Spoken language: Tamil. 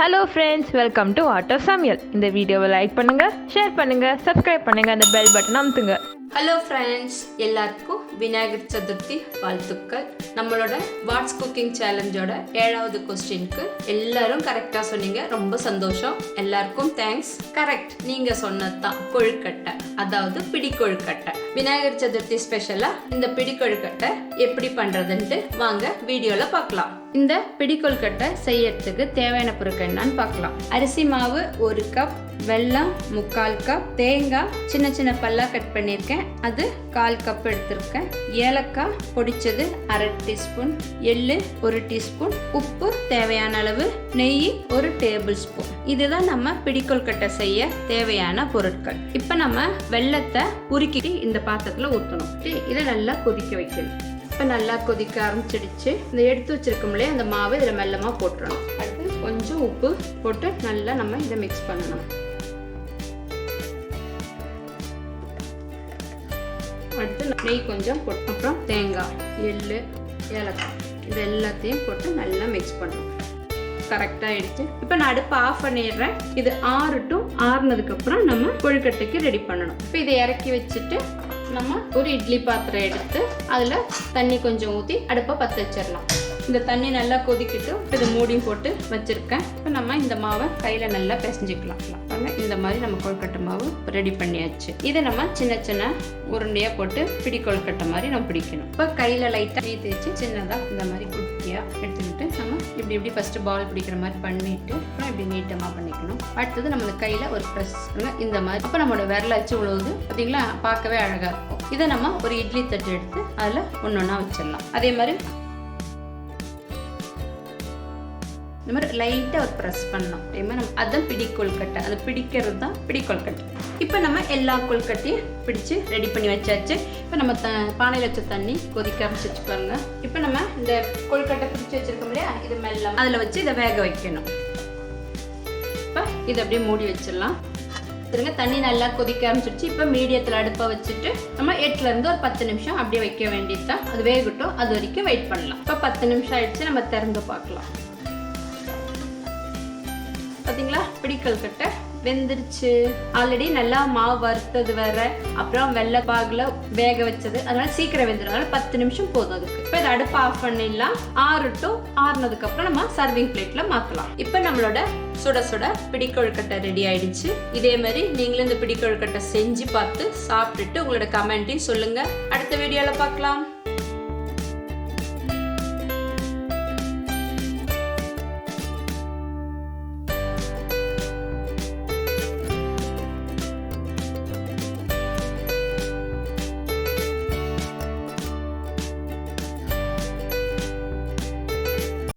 Hello friends, welcome to Art of Samayal. இந்த வீடியோவை லைக் பண்ணுங்க, ஷேர் பண்ணுங்க, சப்ஸ்கிரைப் பண்ணுங்க, அந்த பெல் பட்டன் அமுத்துங்க. ஹலோ ஃப்ரெண்ட்ஸ், எல்லாருக்கும் விநாயகர் சதுர்த்தி வாழ்த்துக்கள். நம்மளோட வாட்ஸ் குக்கிங் சேலஞ்சோட 7வது கொஸ்டினுக்கு எல்லாரும் கரெக்டாக சொன்னீங்க. ரொம்ப சந்தோஷம், எல்லாருக்கும் தேங்க்ஸ். கரெக்ட், நீங்க சொன்னதுதான் கொழுக்கட்டை, அதாவது பிடி கொழுக்கட்டை. விநாயகர் சதுர்த்தி ஸ்பெஷலா இந்த பிடி கொழுக்கட்டை எப்படி பண்றதுன்ட்டு வாங்க வீடியோல பார்க்கலாம். இந்த பிடி கொழுக்கட்டை செய்யறதுக்கு தேவையான பொருட்கள் என்னன்னு பார்க்கலாம். அரிசி மாவு 1 கப், வெல்லம் 3/4 கப், தேங்காய் சின்ன சின்ன பல்லா கட் பண்ணியிருக்கேன், அது 1/4 கப் எடுத்திருக்கேன், ஏலக்காய் பொடிச்சது 1/2 டீஸ்பூன், எள்ளு 1 டீஸ்பூன், உப்பு தேவையான அளவு, நெய் 1 டேபிள் ஸ்பூன். இதுதான் நம்ம பிடி கொழுக்கட்டை செய்ய தேவையான பொருட்கள். இப்போ நம்ம வெல்லத்தை உருக்கிட்டு இந்த பாத்திரத்தில் ஊற்றணும். இதை நல்லா கொதிக்க வைக்கணும். இப்போ நல்லா கொதிக்க ஆரம்பிச்சிடுச்சு. இந்த எடுத்து வச்சிருக்கோம்லே அந்த மாவு இதில் மெல்லமாக போட்டுறணும். அடுத்து கொஞ்சம் உப்பு போட்டு நல்லா நம்ம இதை மிக்ஸ் பண்ணணும். அடுத்து நெய் கொஞ்சம் போட்டு, அப்புறம் தேங்காய், எள்ளு, ஏலக்காய் இது எல்லாத்தையும் போட்டு நல்லா மிக்ஸ் பண்ணணும். கரெக்டாக ஆயிடுச்சு. இப்போ நான் அடுப்பு ஆஃப் பண்ணிடுறேன். இது ஆறட்டும். ஆறுனதுக்கப்புறம் நம்ம கொழுக்கட்டைக்கு ரெடி பண்ணணும். இப்போ இதை இறக்கி வச்சுட்டு நம்ம ஒரு இட்லி பாத்திரம் எடுத்து அதில் தண்ணி கொஞ்சம் ஊற்றி அடுப்பை பற்ற வச்சிடலாம். இந்த தண்ணி நல்லா கொதிக்கிட்டு இதை மூடியும் போட்டு வச்சுருக்கேன். இப்போ நம்ம இந்த மாவை கையில் நல்லா பிசைஞ்சிக்கலாம். இந்த மாதிரி நம்ம கொழுக்கட்டை மாவு ரெடி பண்ணியாச்சு. இதை நம்ம சின்ன சின்ன உருண்டையாக போட்டு பிடி கொழுக்கட்டை மாதிரி நம்ம பிடிக்கணும். இப்போ கையில் லைட்டாக நீ தேய்ச்சி சின்னதாக இந்த மாதிரி குட்டியாக எடுத்துக்கிட்டு நம்ம இப்படி ஃபஸ்ட்டு பால் பிடிக்கிற மாதிரி பண்ணிவிட்டு அப்புறம் இப்படி நீட்டமாக பண்ணிக்கணும். அடுத்தது நம்ம கையில் ஒரு ப்ரெஸ் இந்த மாதிரி. அப்போ நம்மளோட விரல வச்சு உழுவுது பார்த்தீங்களா, பார்க்கவே அழகாக இருக்கும். இதை நம்ம ஒரு இட்லி தட்டு எடுத்து அதில் ஒன்று ஒன்றா வச்சிடலாம். அதே மாதிரி இந்த மாதிரி லைட்டாக ஒரு ப்ரெஸ் பண்ணணும். அதே மாதிரி நம்ம அதான் பிடி கொழுக்கட்டை, அதை பிடிக்கிறது தான் பிடி கொழுக்கட்டை. இப்போ நம்ம எல்லா கொழுக்கட்டையும் பிடிச்சி ரெடி பண்ணி வச்சாச்சு. இப்போ நம்ம பானையில் வச்ச தண்ணி கொதிக்க ஆரம்பிச்சு பாருங்க. இப்போ நம்ம இந்த கொழுக்கட்டை பிடிச்சி வச்சிருக்கோம் இல்லையா, இது மெல்ல அதில் வச்சு இதை வேக வைக்கணும். இப்போ இதை அப்படியே மூடி வச்சிடலாம். திருங்க தண்ணி நல்லா கொதிக்க ஆரம்பிச்சிருச்சு. இப்போ மீடியத்தில் அடுப்பை வச்சுட்டு நம்ம 8லேருந்து ஒரு 10 நிமிஷம் அப்படியே வைக்க வேண்டியது தான். அது வேகட்டும், அது வரைக்கும் வெயிட் பண்ணலாம். இப்போ 10 நிமிஷம் ஆயிடுச்சு, நம்ம திறந்து பார்க்கலாம். பார்த்தீங்களா, பிடி கொழுக்கட்டை வெந்துருச்சு. ஆல்ரெடி நல்லா மாவு வறுத்தது வேற, அப்புறம் வெள்ளை பாகில் வேக வச்சது, அதனால சீக்கிரம் வெந்துடும். அதனால 10 நிமிஷம் போதும் அதுக்கு. இப்போ இதை அடுப்பு ஆஃப் பண்ணிடலாம். ஆறுனதுக்கப்புறம் நம்ம சர்விங் பிளேட்ல மாற்றலாம். இப்போ நம்மளோட சுட சுட பிடி கொழுக்கட்டை ரெடி ஆயிடுச்சு. இதே மாதிரி நீங்களும் இந்த பிடி கொழுக்கட்டை செஞ்சு பார்த்து சாப்பிட்டுட்டு உங்களோட கமெண்ட்டையும் சொல்லுங்க. அடுத்த வீடியோல பார்க்கலாம்.